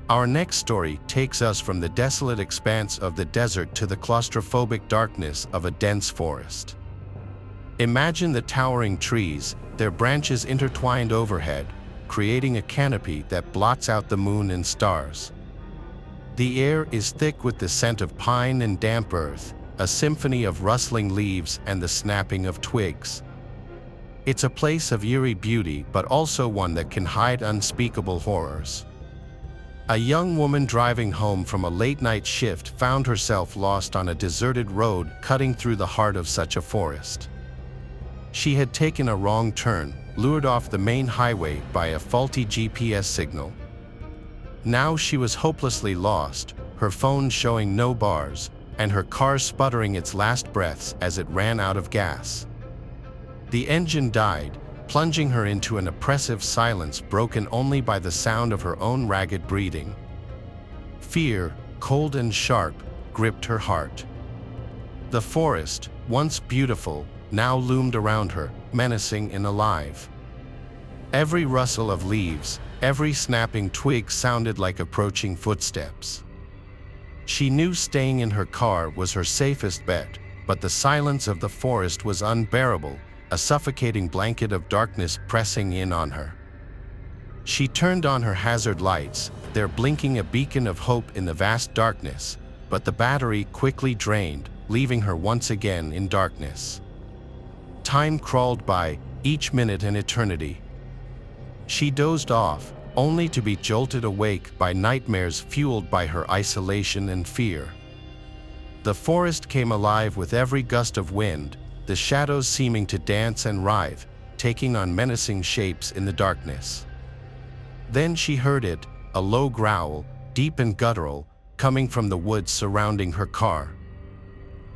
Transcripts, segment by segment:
Our next story takes us from the desolate expanse of the desert to the claustrophobic darkness of a dense forest. Imagine the towering trees, their branches intertwined overhead, creating a canopy that blots out the moon and stars. The air is thick with the scent of pine and damp earth, a symphony of rustling leaves and the snapping of twigs. It's a place of eerie beauty, but also one that can hide unspeakable horrors. A young woman driving home from a late-night shift found herself lost on a deserted road cutting through the heart of such a forest. She had taken a wrong turn, lured off the main highway by a faulty GPS signal. Now she was hopelessly lost, her phone showing no bars, and her car sputtering its last breaths as it ran out of gas. The engine died, plunging her into an oppressive silence broken only by the sound of her own ragged breathing. Fear, cold and sharp, gripped her heart. The forest, once beautiful, now loomed around her, menacing and alive. Every rustle of leaves, every snapping twig sounded like approaching footsteps. She knew staying in her car was her safest bet, but the silence of the forest was unbearable, a suffocating blanket of darkness pressing in on her. She turned on her hazard lights, their blinking a beacon of hope in the vast darkness, but the battery quickly drained, leaving her once again in darkness. Time crawled by, each minute an eternity. She dozed off, only to be jolted awake by nightmares fueled by her isolation and fear. The forest came alive with every gust of wind, the shadows seeming to dance and writhe, taking on menacing shapes in the darkness. Then she heard it, a low growl, deep and guttural, coming from the woods surrounding her car.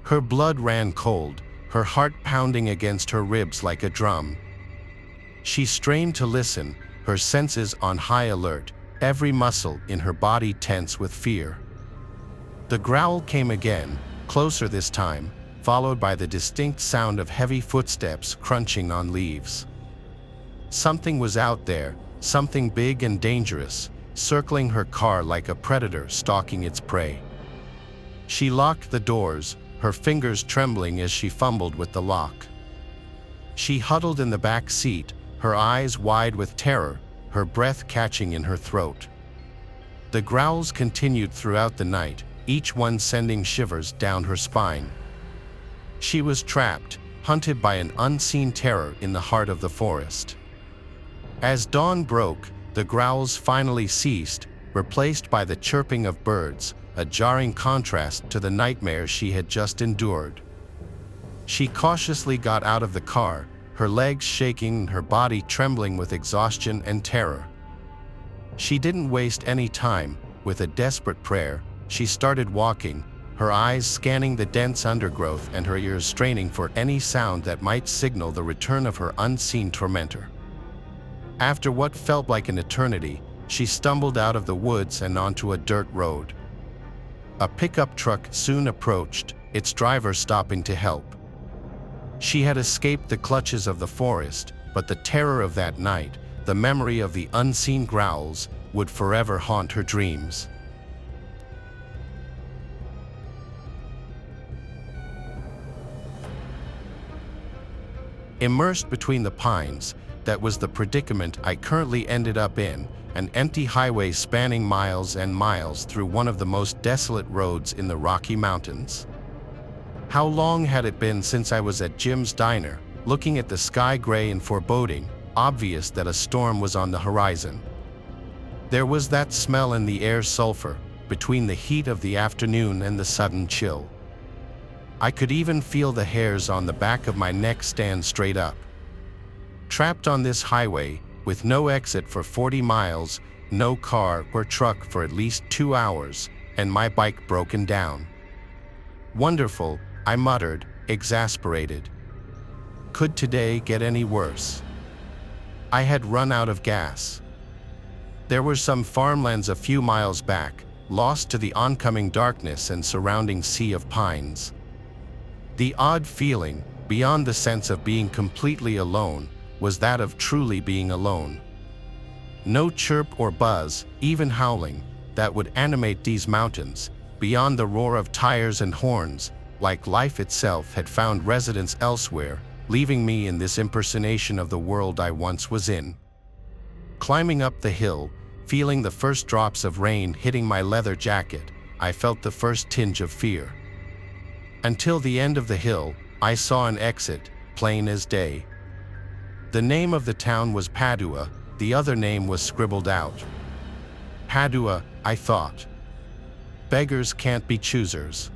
Her blood ran cold, her heart pounding against her ribs like a drum. She strained to listen, her senses on high alert, every muscle in her body tense with fear. The growl came again, closer this time, followed by the distinct sound of heavy footsteps crunching on leaves. Something was out there, something big and dangerous, circling her car like a predator stalking its prey. She locked the doors, her fingers trembling as she fumbled with the lock. She huddled in the back seat, her eyes wide with terror, her breath catching in her throat. The growls continued throughout the night, each one sending shivers down her spine. She was trapped, hunted by an unseen terror in the heart of the forest. As dawn broke, the growls finally ceased, replaced by the chirping of birds, a jarring contrast to the nightmare she had just endured. She cautiously got out of the car, her legs shaking, her body trembling with exhaustion and terror. She didn't waste any time. With a desperate prayer, she started walking, her eyes scanning the dense undergrowth and her ears straining for any sound that might signal the return of her unseen tormentor. After what felt like an eternity, she stumbled out of the woods and onto a dirt road. A pickup truck soon approached, its driver stopping to help. She had escaped the clutches of the forest, but the terror of that night, the memory of the unseen growls, would forever haunt her dreams. Immersed between the pines, that was the predicament I currently ended up in, an empty highway spanning miles and miles through one of the most desolate roads in the Rocky Mountains. How long had it been since I was at Jim's diner, looking at the sky gray and foreboding, obvious that a storm was on the horizon. There was that smell in the air, sulfur, between the heat of the afternoon and the sudden chill. I could even feel the hairs on the back of my neck stand straight up. Trapped on this highway, with no exit for 40 miles, no car or truck for at least 2 hours, and my bike broken down. Wonderful, I muttered, exasperated. Could today get any worse? I had run out of gas. There were some farmlands a few miles back, lost to the oncoming darkness and surrounding sea of pines. The odd feeling, beyond the sense of being completely alone, was that of truly being alone. No chirp or buzz, even howling, that would animate these mountains, beyond the roar of tires and horns, like life itself had found residence elsewhere, leaving me in this impersonation of the world I once was in. Climbing up the hill, feeling the first drops of rain hitting my leather jacket, I felt the first tinge of fear. Until the end of the hill, I saw an exit, plain as day. The name of the town was Padua, the other name was scribbled out. Padua, I thought. Beggars can't be choosers.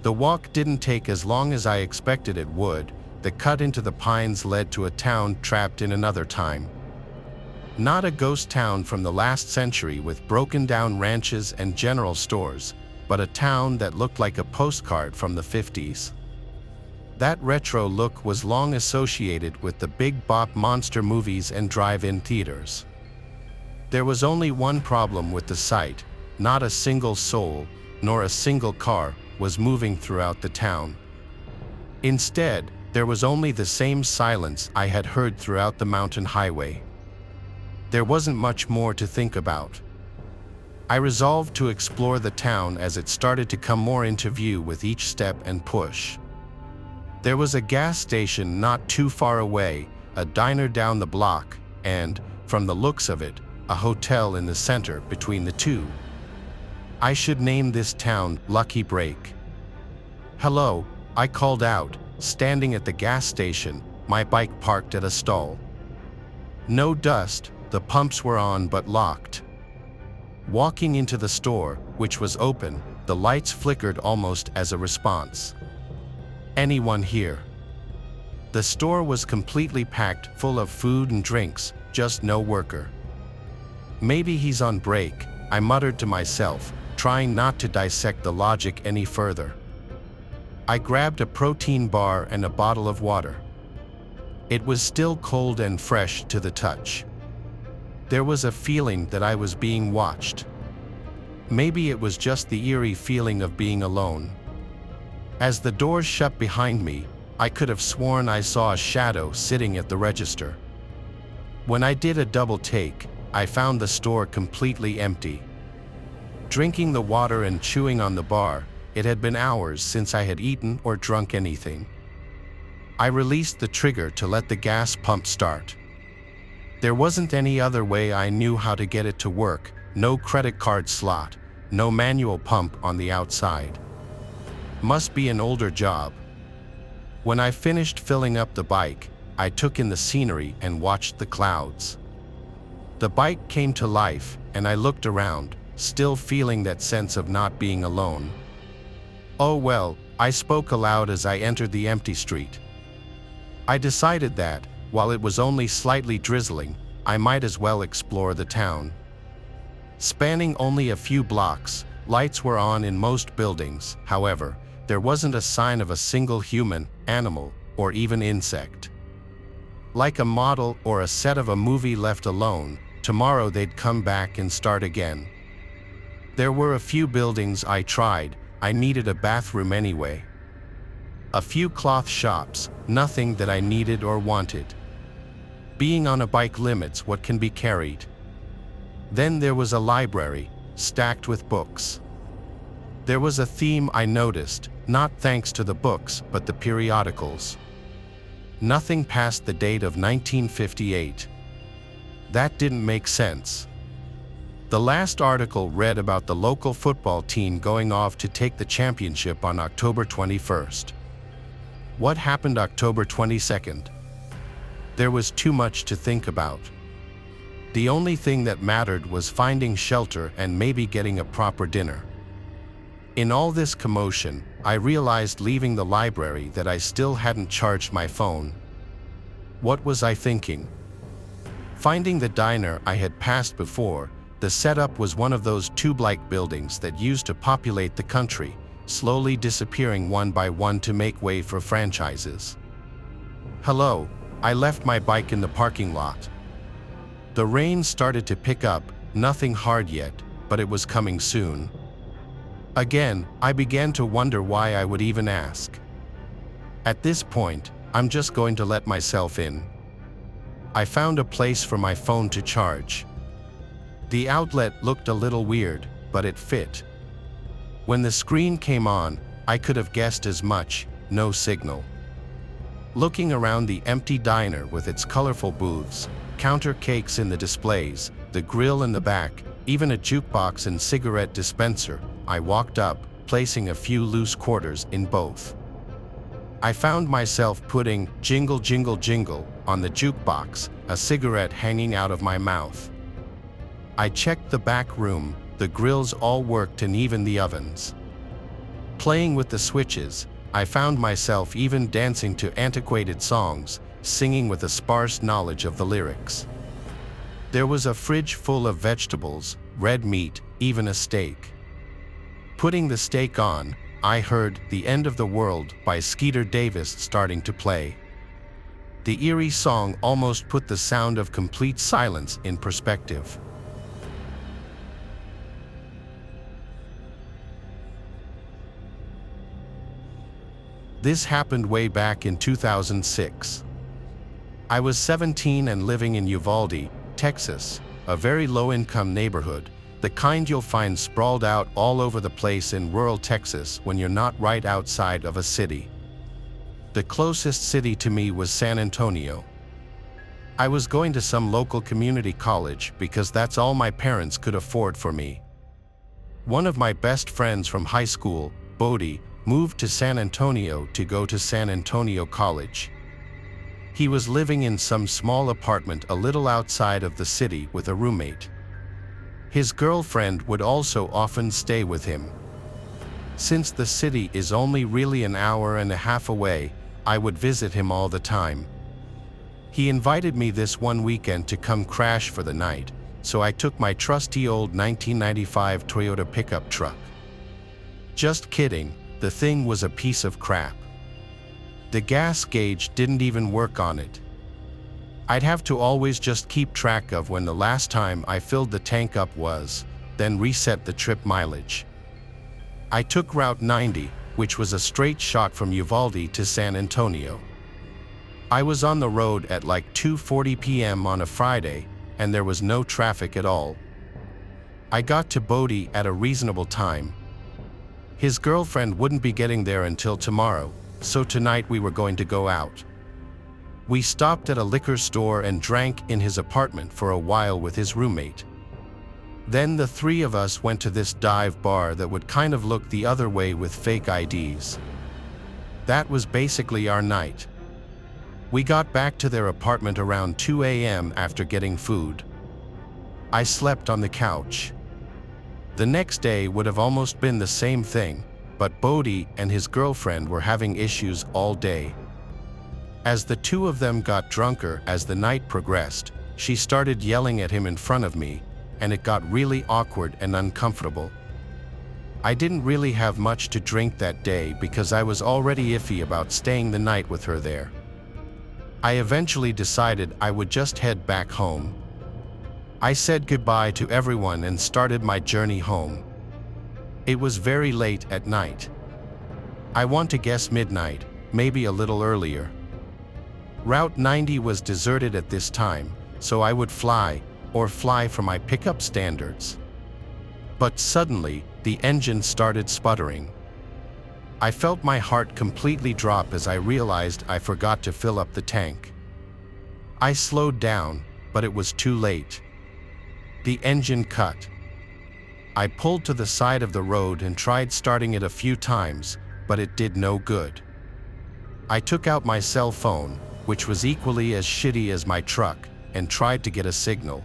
The walk didn't take as long as I expected it would. The cut into the pines led to a town trapped in another time. Not a ghost town from the last century with broken-down ranches and general stores, but a town that looked like a postcard from the 50s. That retro look was long associated with the big bop monster movies and drive-in theaters. There was only one problem with the site: not a single soul, nor a single car, was moving throughout the town. Instead, there was only the same silence I had heard throughout the mountain highway. There wasn't much more to think about. I resolved to explore the town as it started to come more into view with each step and push. There was a gas station not too far away, a diner down the block, and, from the looks of it, a hotel in the center between the two. I should name this town Lucky Break. "Hello," I called out, standing at the gas station, my bike parked at a stall. No dust, the pumps were on but locked. Walking into the store, which was open, the lights flickered almost as a response. "Anyone here?" The store was completely packed full of food and drinks, just no worker. "Maybe he's on break," I muttered to myself, trying not to dissect the logic any further. I grabbed a protein bar and a bottle of water. It was still cold and fresh to the touch. There was a feeling that I was being watched. Maybe it was just the eerie feeling of being alone. As the doors shut behind me, I could have sworn I saw a shadow sitting at the register. When I did a double take, I found the store completely empty. Drinking the water and chewing on the bar, it had been hours since I had eaten or drunk anything. I released the trigger to let the gas pump start. There wasn't any other way I knew how to get it to work, no credit card slot, no manual pump on the outside. Must be an older job. When I finished filling up the bike, I took in the scenery and watched the clouds. The bike came to life, and I looked around, still feeling that sense of not being alone. "Oh well," I spoke aloud as I entered the empty street. I decided that, while it was only slightly drizzling, I might as well explore the town. Spanning only a few blocks, lights were on in most buildings. However, there wasn't a sign of a single human, animal, or even insect. Like a model or a set of a movie left alone, tomorrow they'd come back and start again. There were a few buildings I tried. I needed a bathroom anyway. A few cloth shops, nothing that I needed or wanted. Being on a bike limits what can be carried. Then there was a library, stacked with books. There was a theme I noticed, not thanks to the books, but the periodicals. Nothing past the date of 1958. That didn't make sense. The last article read about the local football team going off to take the championship on October 21st. What happened October 22nd? There was too much to think about. The only thing that mattered was finding shelter and maybe getting a proper dinner. In all this commotion, I realized leaving the library that I still hadn't charged my phone. What was I thinking? Finding the diner I had passed before, the setup was one of those tube-like buildings that used to populate the country, slowly disappearing one by one to make way for franchises. "Hello," I left my bike in the parking lot. The rain started to pick up, nothing hard yet, but it was coming soon. Again, I began to wonder why I would even ask. At this point, I'm just going to let myself in. I found a place for my phone to charge. The outlet looked a little weird, but it fit. When the screen came on, I could have guessed as much, no signal. Looking around the empty diner with its colorful booths, counter cakes in the displays, the grill in the back, even a jukebox and cigarette dispenser, I walked up, placing a few loose quarters in both. I found myself putting "Jingle Jingle Jingle" on the jukebox, a cigarette hanging out of my mouth. I checked the back room, the grills all worked and even the ovens. Playing with the switches, I found myself even dancing to antiquated songs, singing with a sparse knowledge of the lyrics. There was a fridge full of vegetables, red meat, even a steak. Putting the steak on, I heard "The End of the World" by Skeeter Davis starting to play. The eerie song almost put the sound of complete silence in perspective. This happened way back in 2006. I was 17 and living in Uvalde, Texas, a very low-income neighborhood, the kind you'll find sprawled out all over the place in rural Texas when you're not right outside of a city. The closest city to me was San Antonio. I was going to some local community college because that's all my parents could afford for me. One of my best friends from high school, Bodie, moved to San Antonio to go to San Antonio College. He was living in some small apartment a little outside of the city with a roommate. His girlfriend would also often stay with him. Since the city is only really an hour and a half away, I would visit him all the time. He invited me this one weekend to come crash for the night, so I took my trusty old 1995 Toyota pickup truck. Just kidding. The thing was a piece of crap. The gas gauge didn't even work on it. I'd have to always just keep track of when the last time I filled the tank up was, then reset the trip mileage. I took Route 90, which was a straight shot from Uvalde to San Antonio. I was on the road at like 2:40 p.m. on a Friday, and there was no traffic at all. I got to Bodie at a reasonable time. His girlfriend wouldn't be getting there until tomorrow, so tonight we were going to go out. We stopped at a liquor store and drank in his apartment for a while with his roommate. Then the three of us went to this dive bar that would kind of look the other way with fake IDs. That was basically our night. We got back to their apartment around 2 a.m. after getting food. I slept on the couch. The next day would have almost been the same thing, but Bodie and his girlfriend were having issues all day. As the two of them got drunker as the night progressed, she started yelling at him in front of me, and it got really awkward and uncomfortable. I didn't really have much to drink that day because I was already iffy about staying the night with her there. I eventually decided I would just head back home. I said goodbye to everyone and started my journey home. It was very late at night. I want to guess midnight, maybe a little earlier. Route 90 was deserted at this time, so I would fly for my pickup standards. But suddenly, the engine started sputtering. I felt my heart completely drop as I realized I forgot to fill up the tank. I slowed down, but it was too late. The engine cut. I pulled to the side of the road and tried starting it a few times, but it did no good. I took out my cell phone, which was equally as shitty as my truck, and tried to get a signal.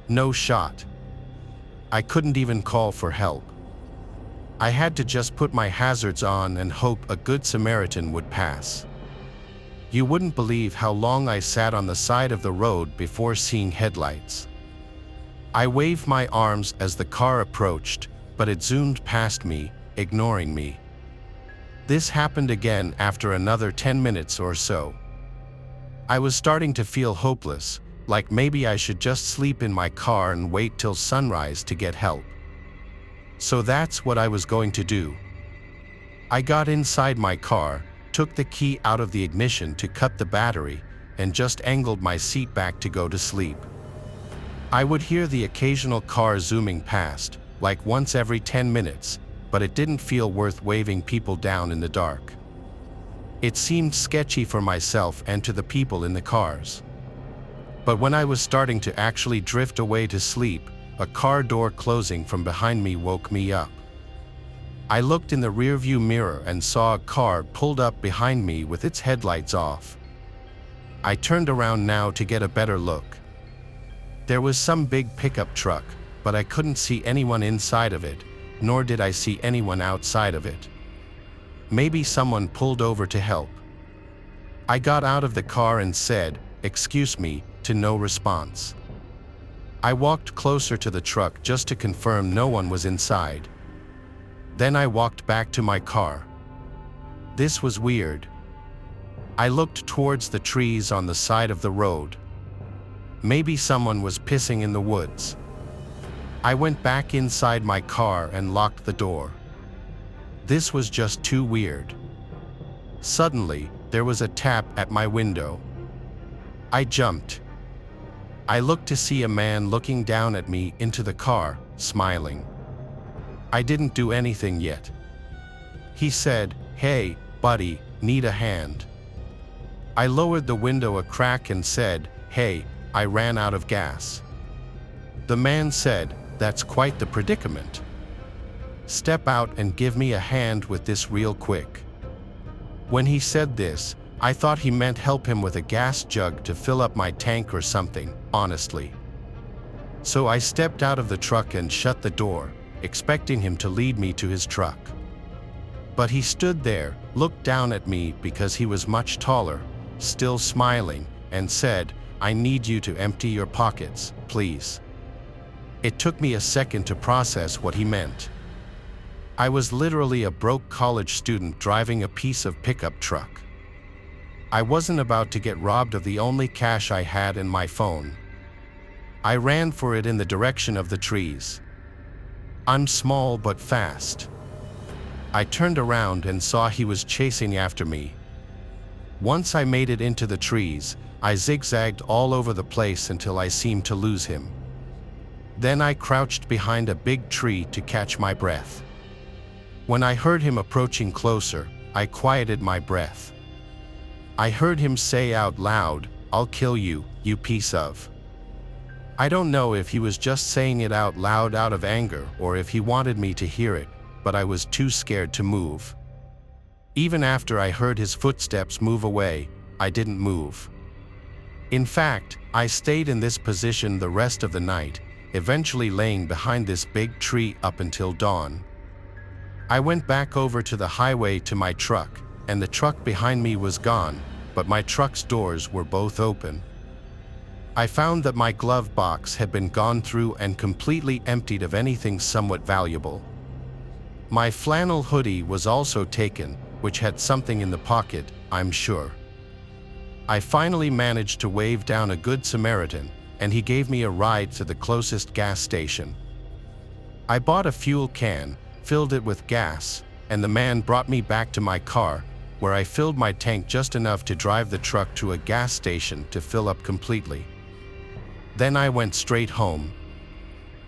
No shot. I couldn't even call for help. I had to just put my hazards on and hope a good Samaritan would pass. You wouldn't believe how long I sat on the side of the road before seeing headlights. I waved my arms as the car approached, but it zoomed past me, ignoring me. This happened again after another 10 minutes or so. I was starting to feel hopeless, like maybe I should just sleep in my car and wait till sunrise to get help. So that's what I was going to do. I got inside my car, took the key out of the ignition to cut the battery, and just angled my seat back to go to sleep. I would hear the occasional car zooming past, like once every 10 minutes, but it didn't feel worth waving people down in the dark. It seemed sketchy for myself and to the people in the cars. But when I was starting to actually drift away to sleep, a car door closing from behind me woke me up. I looked in the rearview mirror and saw a car pulled up behind me with its headlights off. I turned around now to get a better look. There was some big pickup truck, but I couldn't see anyone inside of it, nor did I see anyone outside of it. Maybe someone pulled over to help. I got out of the car and said, "Excuse me," to no response. I walked closer to the truck just to confirm no one was inside. Then I walked back to my car. This was weird. I looked towards the trees on the side of the road. Maybe someone was pissing in the woods. I went back inside my car and locked the door. This was just too weird. Suddenly, there was a tap at my window. I jumped. I looked to see a man looking down at me into the car, smiling. I didn't do anything yet. He said, "Hey, buddy, need a hand?" I lowered the window a crack and said, "Hey, I ran out of gas." The man said, "That's quite the predicament. Step out and give me a hand with this real quick." When he said this, I thought he meant help him with a gas jug to fill up my tank or something, honestly. So I stepped out of the truck and shut the door, expecting him to lead me to his truck. But he stood there, looked down at me because he was much taller, still smiling, and said, "I need you to empty your pockets, please." It took me a second to process what he meant. I was literally a broke college student driving a piece of pickup truck. I wasn't about to get robbed of the only cash I had in my phone. I ran for it in the direction of the trees. I'm small but fast. I turned around and saw he was chasing after me. Once I made it into the trees, I zigzagged all over the place until I seemed to lose him. Then I crouched behind a big tree to catch my breath. When I heard him approaching closer, I quieted my breath. I heard him say out loud, "I'll kill you, you piece of." I don't know if he was just saying it out loud out of anger or if he wanted me to hear it, but I was too scared to move. Even after I heard his footsteps move away, I didn't move. In fact, I stayed in this position the rest of the night, eventually laying behind this big tree up until dawn. I went back over to the highway to my truck, and the truck behind me was gone, but my truck's doors were both open. I found that my glove box had been gone through and completely emptied of anything somewhat valuable. My flannel hoodie was also taken, which had something in the pocket, I'm sure. I finally managed to wave down a good Samaritan, and he gave me a ride to the closest gas station. I bought a fuel can, filled it with gas, and the man brought me back to my car, where I filled my tank just enough to drive the truck to a gas station to fill up completely. Then I went straight home.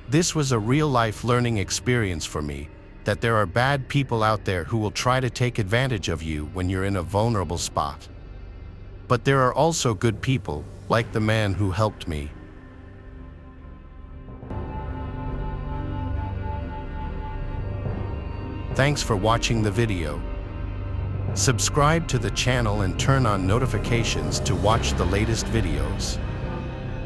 This was a real-life learning experience for me, that there are bad people out there who will try to take advantage of you when you're in a vulnerable spot. But there are also good people, like the man who helped me. Thanks for watching the video. Subscribe to the channel and turn on notifications to watch the latest videos.